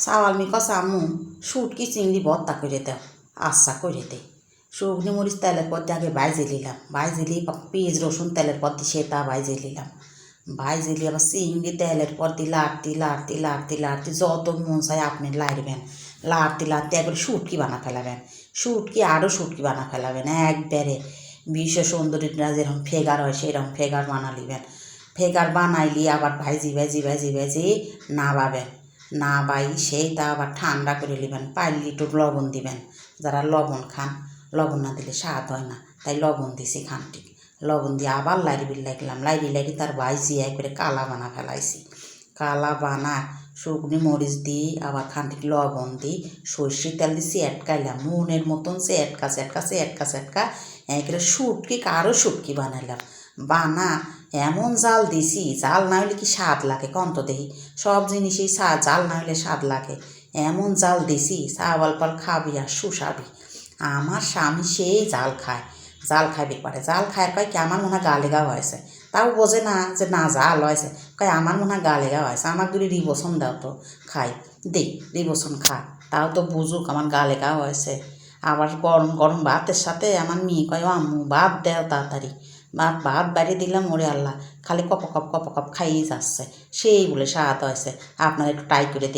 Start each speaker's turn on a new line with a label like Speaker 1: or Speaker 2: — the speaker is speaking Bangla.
Speaker 1: চাওয়াল মি কষা আম্মু শুটকি চিংড়ি ভর্তা করে দাও। আচ্ছা করে দে। শুকনি মরিচ তেলের পর আগে ভাইজে নিলাম, ভাইজে নিয়ে পেঁয়াজ রসুন তেলের পর দিয়ে সেটা ভাইজে নিলাম, ভাইজে নিয়ে আবার চিংড়ি তেলের পর দিয়ে লাড়তে লাড়তে লাড়তে লাড়তে যত মন চায় আপনি লাড়বেন, লাড়তে লাড়তে একবারে শুটকি বানা ফেলাবেন, শুটকি আরও শুটকি বানা ফেলাবেন একবারে বিশ্ব সুন্দরীরা যেরকম ফেগার হয় সেরকম ফেগার বানা নিবেন। ফেগার বানাইলি আবার ভাইজি ভাইজি ভাইজি ভাইজি নাবাবেন, না বাই সেইটা আবার ঠান্ডা করে নেবেন, পাইলে একটু লবণ দিবেন, যারা লবণ খান, লবণ না দিলে স্বাদ হয় না, তাই লবণ দিছি খানটি, লবণ দিয়ে আবার লাইড়ি লাগলাম, লাইড়ি লাইড়ি তার ভাইজি একবারে কালা বানা ফেলাইছি, কালা বানা শুকনি মরিচ দিই আবার খানটি লবণ দিই সর্ষের তেল দিয়ে চেটকাইলাম মনের মতন চেটকা চেটকা চেটকা চেটকা একবারে শুটকি আরও শুটকি বানাইলাম, বানা এমন জাল দিছি, জাল না হলে কি স্বাদ লাগে কন্ত দেখি, সব জিনিসই জাল না হলে স্বাদ লাগে, এমন জাল দিছি চাওয়াল পাল খাবি আর শুষাবি। আমার স্বামী সেই জাল খায়, জাল খাইবে পারে, জাল খায় কয় কি আমার মনে হয় গা লেগা হয়েছে, তাও বোঝে না যে না জাল হয়েছে, কয় আমার মনে হয় গা লেগা হয়েছে, আমার দুটি রিবোসন দাও তো খাই, দে রিবোসন খা, তাও তো বুঝুক আমার গা লেগা হয়েছে। আবার গরম গরম ভাতের সাথে আমার মেয়ে কয় আম্মু ভাত দেও তাড়াতাড়ি, ভাত বাড়িয়ে দিলাম, ওরে আল্লাহ খালি কপ কপ খাইয়ে যাচ্ছে, সেই বলে স্বাদ হয়েছে। আপনারা একটু ট্রাই করে